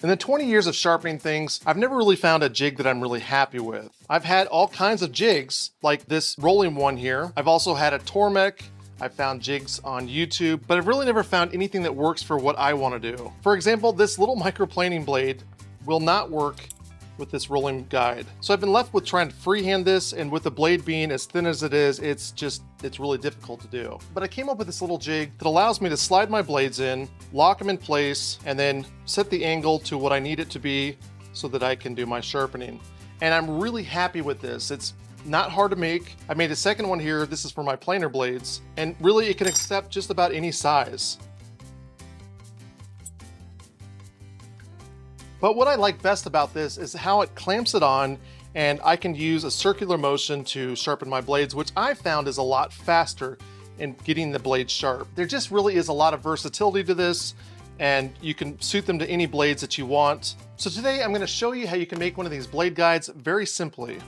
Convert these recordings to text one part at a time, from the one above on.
In the 20 years of sharpening things, I've never really found a jig that I'm really happy with. I've had all kinds of jigs, like this rolling one here. I've also had a Tormek. I've found jigs on YouTube, but I've really never found anything that works for what I want to do. For example, this little microplaning blade will not work with this rolling guide. So I've been left with trying to freehand this, and with the blade being as thin as it is, it's really difficult to do. But I came up with this little jig that allows me to slide my blades in, lock them in place, and then set the angle to what I need it to be so that I can do my sharpening. And I'm really happy with this. It's not hard to make. I made a second one here. This is for my planer blades, and really it can accept just about any size. But what I like best about this is how it clamps it on, and I can use a circular motion to sharpen my blades, which I found is a lot faster in getting the blades sharp. There just really is a lot of versatility to this, and you can suit them to any blades that you want. So today I'm going to show you how you can make one of these blade guides very simply.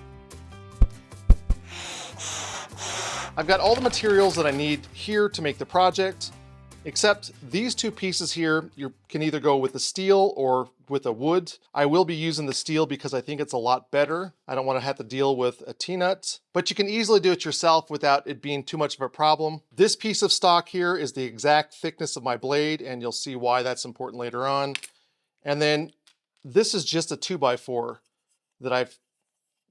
I've got all the materials that I need here to make the project, except these two pieces here. You can either go with the steel or with a wood. I will be using the steel because I think it's a lot better. I don't want to have to deal with a T-nut, but you can easily do it yourself without it being too much of a problem. This piece of stock here is the exact thickness of my blade, and you'll see why that's important later on. And then this is just a 2x4 that I've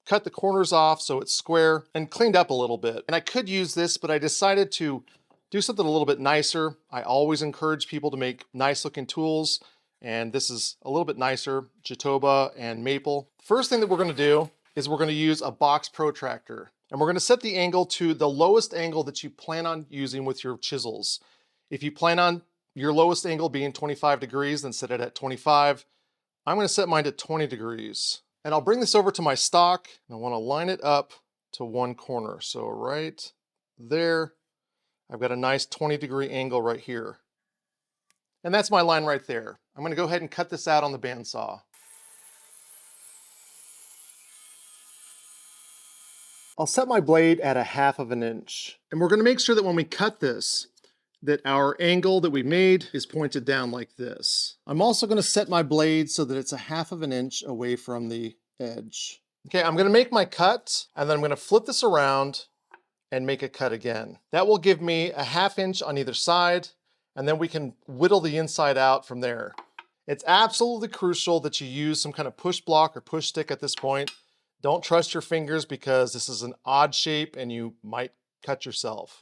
cut the corners off so it's square and cleaned up a little bit. And I could use this, but I decided to do something a little bit nicer. I always encourage people to make nice looking tools, and this is a little bit nicer, Jatoba and maple. First thing that we're gonna do is we're gonna use a box protractor, and we're gonna set the angle to the lowest angle that you plan on using with your chisels. If you plan on your lowest angle being 25 degrees, then set it at 25. I'm gonna set mine to 20 degrees. And I'll bring this over to my stock, and I wanna line it up to one corner. So right there, I've got a nice 20-degree angle right here. And that's my line right there. I'm gonna go ahead and cut this out on the bandsaw. I'll set my blade at a 1/2 inch. And we're gonna make sure that when we cut this, that our angle that we made is pointed down like this. I'm also gonna set my blade so that it's a 1/2 inch away from the edge. Okay, I'm gonna make my cut, and then I'm gonna flip this around and make a cut again. That will give me a 1/2 inch on either side, and then we can whittle the inside out from there. It's absolutely crucial that you use some kind of push block or push stick at this point. Don't trust your fingers because this is an odd shape and you might cut yourself.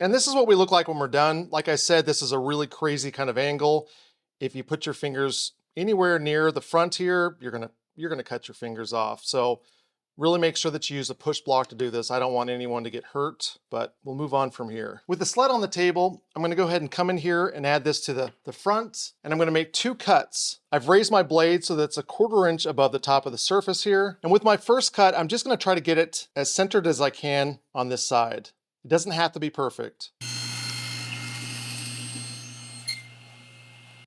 And this is what we look like when we're done. Like I said, this is a really crazy kind of angle. If you put your fingers anywhere near the front here, you're gonna cut your fingers off. So really make sure that you use a push block to do this. I don't want anyone to get hurt, but we'll move on from here. With the sled on the table, I'm gonna go ahead and come in here and add this to the front, and I'm gonna make 2 cuts. I've raised my blade so that's a 1/4 inch above the top of the surface here. And with my first cut, I'm just gonna try to get it as centered as I can on this side. It doesn't have to be perfect.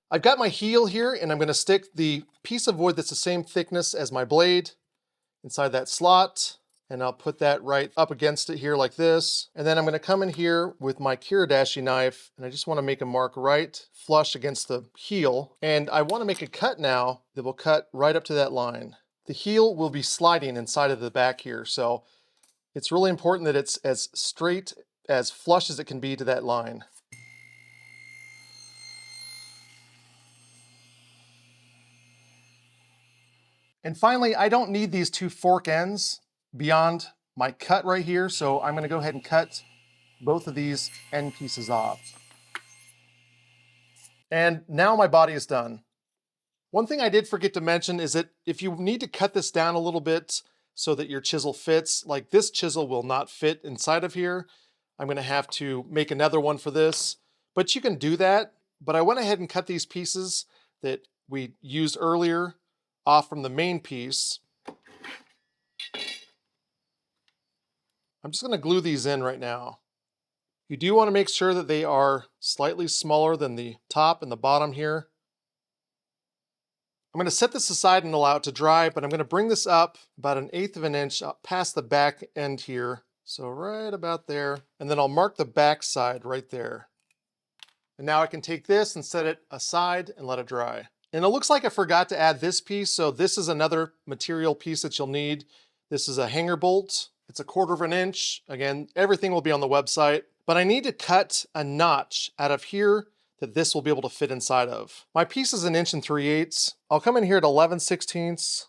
I've got my heel here, and I'm gonna stick the piece of wood that's the same thickness as my blade inside that slot, and I'll put that right up against it here like this. And then I'm gonna come in here with my Kiradashi knife, and I just wanna make a mark right flush against the heel. And I wanna make a cut now that will cut right up to that line. The heel will be sliding inside of the back here, so it's really important that it's as straight, as flush as it can be to that line. And finally, I don't need these 2 fork ends beyond my cut right here, so I'm gonna go ahead and cut both of these end pieces off. And now my body is done. One thing I did forget to mention is that if you need to cut this down a little bit so that your chisel fits, like this chisel will not fit inside of here. I'm gonna have to make another one for this, but you can do that. But I went ahead and cut these pieces that we used earlier off from the main piece. I'm just gonna glue these in right now. You do wanna make sure that they are slightly smaller than the top and the bottom here. I'm going to set this aside and allow it to dry, but I'm going to bring this up about 1/8 of an inch past the back end here. So right about there. And then I'll mark the back side right there. And now I can take this and set it aside and let it dry. And it looks like I forgot to add this piece. So this is another material piece that you'll need. This is a hanger bolt. It's 1/4 of an inch. Again, everything will be on the website. But I need to cut a notch out of here that this will be able to fit inside of. My piece is 1 3/8 inches. I'll come in here at 11/16.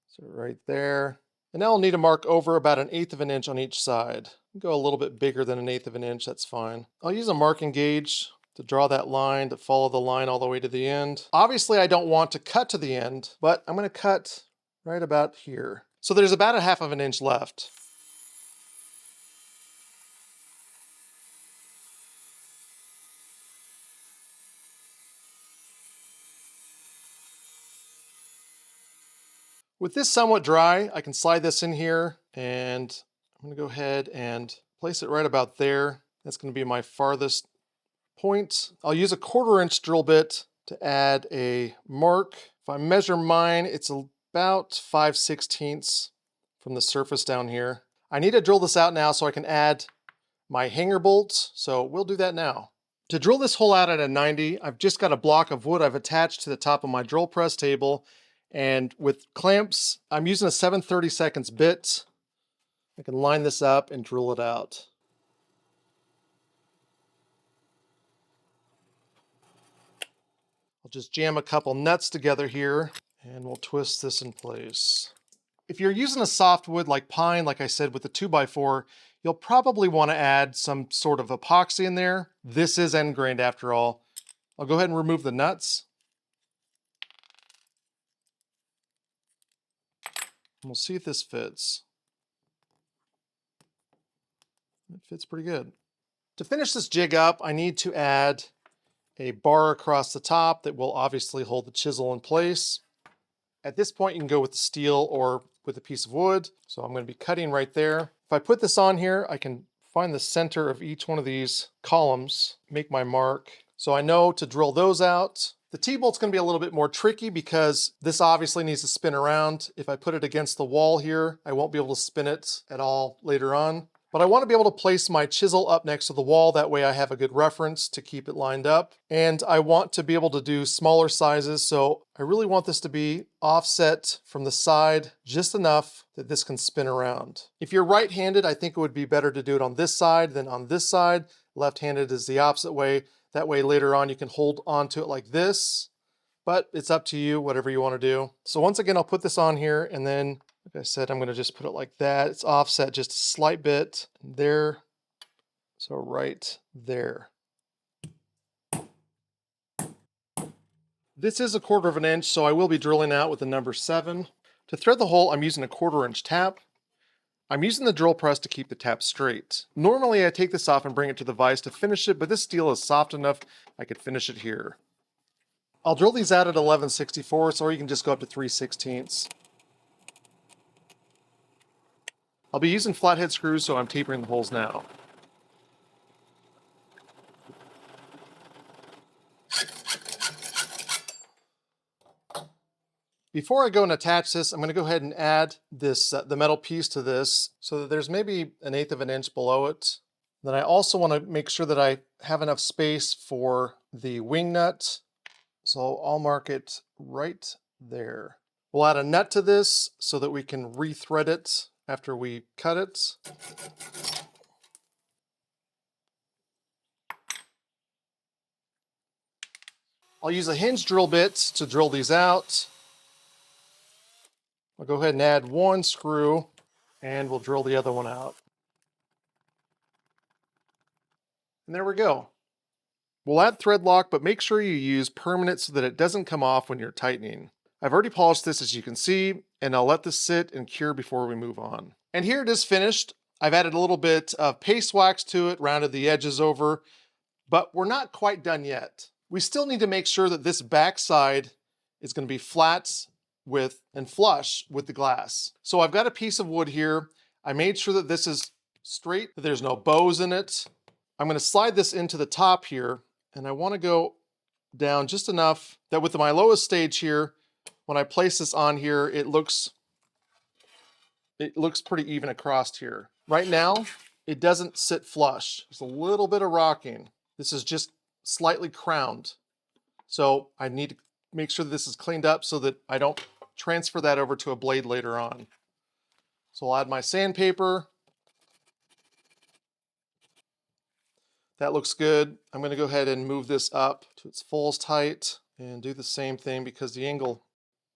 So right there. And now I'll need to mark over about 1/8 of an inch on each side. Go a little bit bigger than 1/8 of an inch, that's fine. I'll use a marking gauge to draw that line, to follow the line all the way to the end. Obviously I don't want to cut to the end, but I'm gonna cut right about here. So there's about 1/2 of an inch left. With this somewhat dry, I can slide this in here and I'm gonna go ahead and place it right about there. That's gonna be my farthest point. I'll use a 1/4 inch drill bit to add a mark. If I measure mine, it's about 5/16 from the surface down here. I need to drill this out now so I can add my hanger bolts. So we'll do that now. To drill this hole out at a 90, I've just got a block of wood I've attached to the top of my drill press table. And with clamps, I'm using a 7/32 bit. I can line this up and drill it out. I'll just jam a couple nuts together here and we'll twist this in place. If you're using a soft wood like pine, like I said with the 2x4, you'll probably want to add some sort of epoxy in there. This is end grained after all. I'll go ahead and remove the nuts. We'll see if this fits. It fits pretty good. To finish this jig up, I need to add a bar across the top that will obviously hold the chisel in place. At this point, you can go with the steel or with a piece of wood. So I'm going to be cutting right there. If I put this on here, I can find the center of each one of these columns, make my mark. So I know to drill those out. The T-bolt's going to be a little bit more tricky because this obviously needs to spin around. If I put it against the wall here, I won't be able to spin it at all later on. But I want to be able to place my chisel up next to the wall. That way I have a good reference to keep it lined up. And I want to be able to do smaller sizes. So I really want this to be offset from the side just enough that this can spin around. If you're right-handed, I think it would be better to do it on this side than on this side. Left-handed is the opposite way. That way later on you can hold onto it like this, but it's up to you, whatever you want to do. So once again, I'll put this on here and then, like I said, I'm going to just put it like that. It's offset just a slight bit there. So right there. This is 1/4 of an inch, so I will be drilling out with the number 7. To thread the hole, I'm using a 1/4 inch tap. I'm using the drill press to keep the tap straight. Normally I take this off and bring it to the vise to finish it, but this steel is soft enough I could finish it here. I'll drill these out at 11/64, or you can just go up to 3/16. I'll be using flathead screws, so I'm tapering the holes now. Before I go and attach this, I'm going to go ahead and add this the metal piece to this so that there's maybe 1/8 of an inch below it. Then I also want to make sure that I have enough space for the wing nut. So I'll mark it right there. We'll add a nut to this so that we can re-thread it after we cut it. I'll use a hinge drill bit to drill these out. I'll go ahead and add one screw and we'll drill the other one out. And there we go. We'll add thread lock, but make sure you use permanent so that it doesn't come off when you're tightening. I've already polished this, as you can see, and I'll let this sit and cure before we move on. And here it is finished. I've added a little bit of paste wax to it, rounded the edges over, but we're not quite done yet. We still need to make sure that this back side is going to be flat with and flush with the glass. So I've got a piece of wood here. I made sure that this is straight, that there's no bows in it. I'm going to slide this into the top here, and I want to go down just enough that with my lowest stage here, when I place this on here, it looks pretty even across here. Right now, it doesn't sit flush. There's a little bit of rocking. This is just slightly crowned. So I need to make sure that this is cleaned up so that I don't transfer that over to a blade later on. So I'll add my sandpaper. That looks good. I'm going to go ahead and move this up to its full height and do the same thing because the angle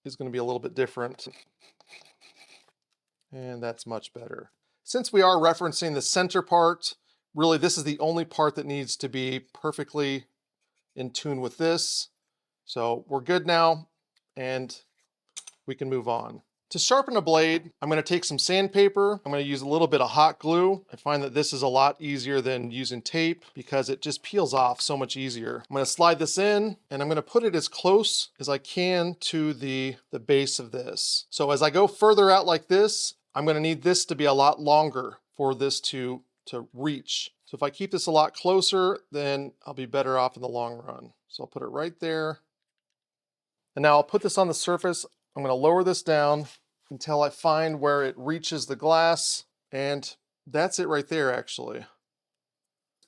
is going to be a little bit different. And that's much better. Since we are referencing the center part, really this is the only part that needs to be perfectly in tune with this. So we're good now and we can move on. To sharpen a blade, I'm going to take some sandpaper. I'm going to use a little bit of hot glue. I find that this is a lot easier than using tape because it just peels off so much easier. I'm going to slide this in and I'm going to put it as close as I can to the base of this. So as I go further out like this, I'm going to need this to be a lot longer for this to reach. So if I keep this a lot closer, then I'll be better off in the long run. So I'll put it right there. And now I'll put this on the surface. I'm going to lower this down until I find where it reaches the glass, and that's it right there actually.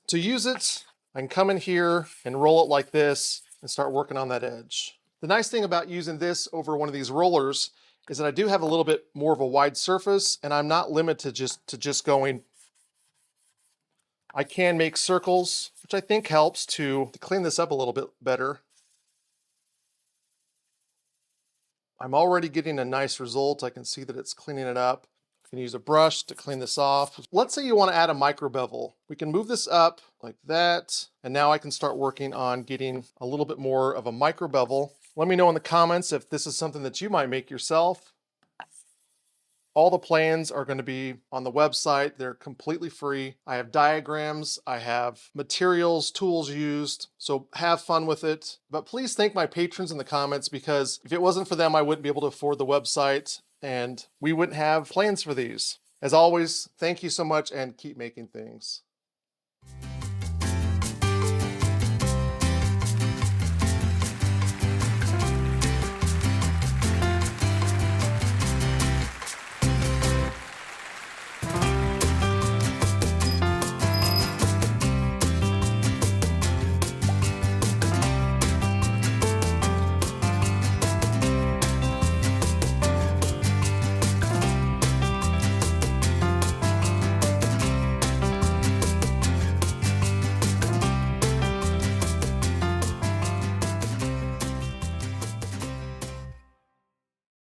To use it, I can come in here and roll it like this and start working on that edge. The nice thing about using this over one of these rollers is that I do have a little bit more of a wide surface and I'm not limited to just going. I can make circles, which I think helps to clean this up a little bit better. I'm already getting a nice result. I can see that it's cleaning it up. I can use a brush to clean this off. Let's say you want to add a micro bevel. We can move this up like that. And now I can start working on getting a little bit more of a micro bevel. Let me know in the comments if this is something that you might make yourself. All the plans are going to be on the website. They're completely free. I have diagrams, I have materials, tools used, so have fun with it. But please thank my patrons in the comments because if it wasn't for them, I wouldn't be able to afford the website and we wouldn't have plans for these. As always, thank you so much and keep making things.